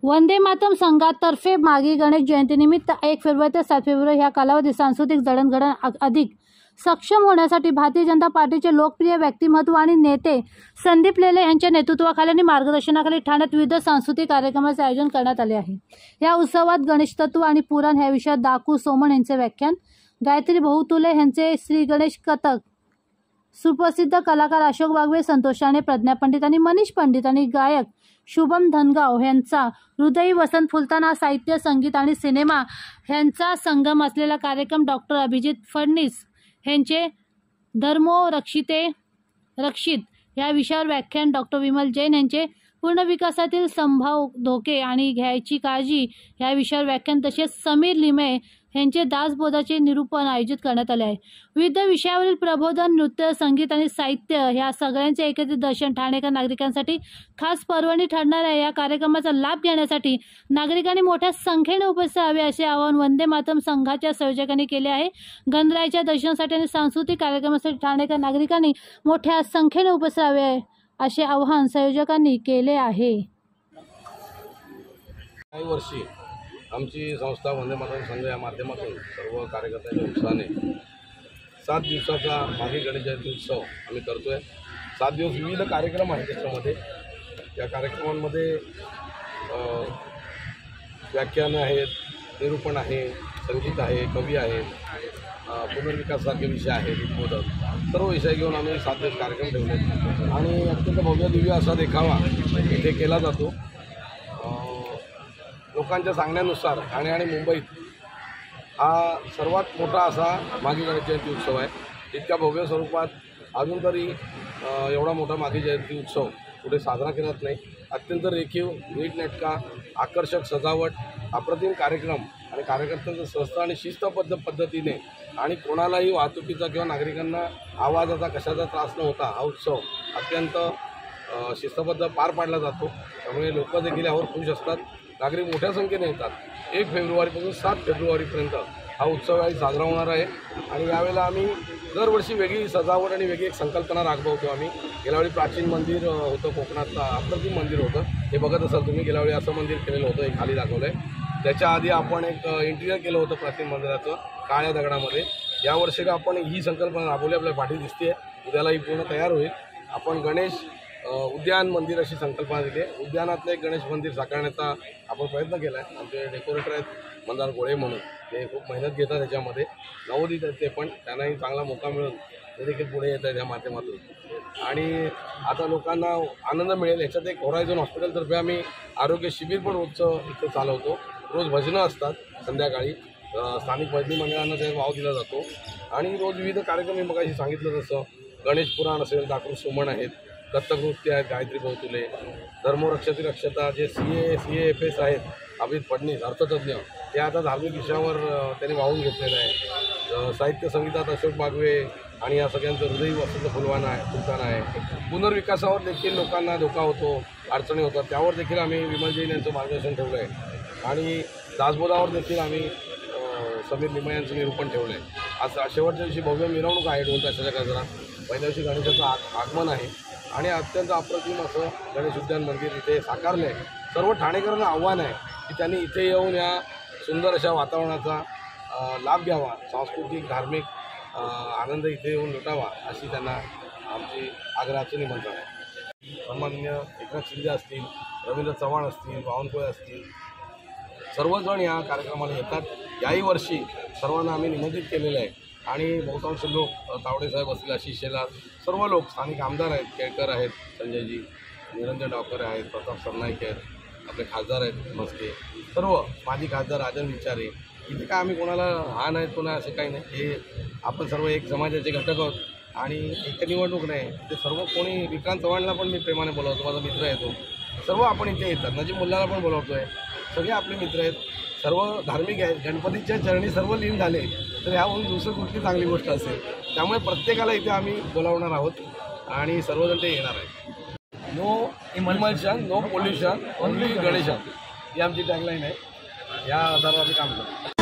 वंदे मातरम संघातर्फे मागी गणेश जयंतीनिमित्त 1 फेब्रुवारी ते 7 फेब्रुवारी ह्या कालावधीत सांस्कृतिक जडणघडण अधिक सक्षम होण्यासाठी भारतीय जनता पार्टीचे लोकप्रिय व्यक्तिमत्व आणि नेते संदीप लेले यांच्या नेतृत्वाखाली आणि मार्गदर्शनाखाली ठाण्यात विविध सांस्कृतिक कार्यक्रमाचे आयोजन करण्यात आले आहे। या उत्सवात गणेश तत्व आणि पुराण ह्या विषयात दाकू सोमण यांचे व्याख्यान, गायत्री बहुतुले यांचे श्री गणेश कथक, सुप्रसिद्ध कलाकार अशोक बागवे, संतोष राणे, प्रज्ञा पंडित आणि मनीष पंडित आणि गायक शुभम धनगाव यांचा हृदयी वसंत फुलताना साहित्य, संगीत आणि सिनेमा यांचा संगम असलेला कार्यक्रम डॉक्टर अभिजित फडणीस यांचे धर्मो रक्षित या विषयावर व्याख्यान, डॉक्टर विमल जैन यांचे पूर्ण विकासातील संभाव्य धोके आणि घ्यायची काळजी या विषयावर व्याख्यान, तसेच समीर लिमये यांचे दासबोधाचे निरूपण आयोजित करण्यात आले आहे। विविध विषयावरील प्रबोधन, नृत्य, संगीत आणि साहित्य ह्या सगळ्यांचे एकत्रित दर्शन ठाणेकर नागरिकांसाठी खास पर्वणी ठरणार आहे। या कार्यक्रमाचा लाभ घेण्यासाठी नागरिकांनी मोठ्या संख्येने उपस्थित राहावे असे आवाहन वंदे मातरम संघाच्या संयोजकांनी केले आहे। गणरायाच्या दर्शनासाठी आणि सांस्कृतिक कार्यक्रमासाठी ठाणेकर नागरिकांनी मोठ्या संख्येने उपस्थित राहावे असे आवाहन संयोजकांनी केले आहे। काही वर्षी आमची संस्था वंदे मातरम संघ या माध्यमातून सर्व कार्यकर्त्यांच्या उत्साहाने 7 दिवसाचा मागी गणेश जयंती उत्सव आम्ही करतो आहे। 7 दिवस विविध कार्यक्रम आहेत त्याच्यामध्ये। या कार्यक्रमांमध्ये व्याख्यानं आहेत, निरूपण आहे, संगीत आहे, कवी आहेत, पुनर्विकासासारखे विषय आहेत, उद्बोधक, सर्व विषय घेऊन आम्ही 7 दिवस कार्यक्रम ठेवले आणि अत्यंत भव्य दिव्य असा देखावा इथे केला जातो। लोकांच्या सांगण्यानुसार ठाणे आणि मुंबईत हा सर्वात मोठा असा मागी गणेश जयंती उत्सव आहे। इतक्या भव्य स्वरूपात अजून तरी एवढा मोठा मागी जयंती उत्सव कुठे साजरा केला जात नाही। अत्यंत रेखीव, नीटनेटका, आकर्षक सजावट, अप्रतिम कार्यक्रम आणि कार्यकर्त्यांचं स्वस्थ आणि शिस्तबद्ध पद्धतीने आणि कोणालाही वाहतुकीचा किंवा नागरिकांना आवाजाचा कशाचा त्रास न होता हा उत्सव अत्यंत शिस्तबद्ध पार पाडला जातो। त्यामुळे लोक देखील यावर खुश असतात। नागरिक मोठ्या संख्येने येतात। 1 फेब्रुवारीपासून 7 फेब्रुवारीपर्यंत हा उत्सव साजरा होणार आहे आणि यावेळेला आम्ही दरवर्षी वेगळी सजावट आणि वेगळी एक संकल्पना राबवतो। आम्ही गेल्यावेळी प्राचीन मंदिर होतं, कोकणातलं अप्रतिम मंदिर होतं, हे बघत असाल तुम्ही। गेल्यावेळी असं मंदिर केलेलं होतं, हे खाली दाखवलं आहे। त्याच्या आधी आपण एक इंटिरियर केलं होतं प्राचीन मंदिराचं काळ्या दगडामध्ये। यावर्षी आपण ही संकल्पना राबवली, आपल्या पाठी दिसते। उद्याला ही पूर्ण तयार होईल। आपण गणेश उद्यान मंदिर अशी संकल्पना दिली आहे। उद्यानातलं एक गणेश मंदिर साकारण्याचा आपण प्रयत्न केला आहे। आमचे डेकोरेटर आहेत मंदार गोळे म्हणून, ते खूप मेहनत घेतात त्याच्यामध्ये, नवोदित आहेत ते, पण त्यांनाही चांगला मौका मिळून ते देखील पुढे येत आहेत या माध्यमातून। आणि आता लोकांना आनंद मिळेल याच्यात एक होरायझन हॉस्पिटलतर्फे आम्ही आरोग्य शिबिर पण रोजचं इथं चालवतो। रोज भजनं असतात संध्याकाळी, स्थानिक भजनी मंडळांना त्याचा वाव दिला जातो आणि रोज विविध कार्यक्रम मी मगाशी सांगितलं तसं गणेश पुराण असेल, दाकू सोमण आहेत, कथक नृत्य आहेत, गायत्री बहुतुले, धर्मरक्षता जे CAFS आहेत, अभिजित फडणीस अर्थतज्ञ, ते आता धार्मिक विषयावर त्यांनी वाहून घेतलेलं आहे। साहित्य संगीतात अशोक बागवे आणि या सगळ्यांचं हृदयी वसंत फुलताना आहे। पुनर्विकासावर देखील लोकांना धोका होतो, अडचणी होतात, त्यावर देखील आम्ही विमल जैन यांचं मार्गदर्शन ठेवलं आहे आणि दासबोधावर देखील आम्ही समीर लिमये यांचं निरूपण ठेवलं आहे। आज शेवटच्या दिवशी भव्य मिरवणूक आहे 2 तासाच्या गजरात। पहिल्या दिवशी गणेशाचं आगमन आहे आणि अत्यंत अप्रतिम असं गणेश उद्यान मंदिर इथे साकारलं आहे। सर्व ठाणेकरांना आव्हान आहे की त्यांनी इथे येऊन या सुंदर अशा वातावरणाचा लाभ घ्यावा, सांस्कृतिक धार्मिक आनंद इथे येऊन लुटावा अशी त्यांना आमची आग्रहाचं निमंत्रण आहे। सन्माननीय एकनाथ शिंदे असतील, रवींद्र चव्हाण असतील, बावनकुळे असतील, सर्वजण या कार्यक्रमाला येतात। याही वर्षी सर्वांना आम्ही निमंत्रित केलेलं आहे आणि बहुतांश लोक, तावडे साहेब असतील, आशिष शेलार, सर्व लोक, स्थानिक आमदार आहेत, केळकर आहेत, संजयजी, निरंजन डावकर आहेत, प्रताप सरनाईक आहेत, आपले खासदार आहेत मस्के, सर्व माजी खासदार राजन विचारे, इथे काय आम्ही कोणाला हा नाही कोणा असं काही नाही। हे आपण सर्व एक समाजाचे घटक आहोत आणि एक निवडणूक नाही, ते सर्व कोणी, विक्रांत चव्हाणला पण मी प्रेमाने बोलावतो, माझा मित्र आहे तो, सर्व आपण इथे येतात। नजीब मुल्लाला पण बोलावतो आहे, सगळे आपले मित्र आहेत, सर्व धार्मिक आहेत, गणपतीच्या चरणी सर्व लीन झाले, तर ह्याहून दुसरं कुठली चांगली गोष्ट असेल। त्यामुळे प्रत्येकाला इथे आम्ही बोलावणार आहोत आणि सर्वजण ते येणार आहेत। No emulsion, no pollution, only गणेशन, ही आमची टॅगलाईन आहे। या आधारावर आम्ही काम करतो।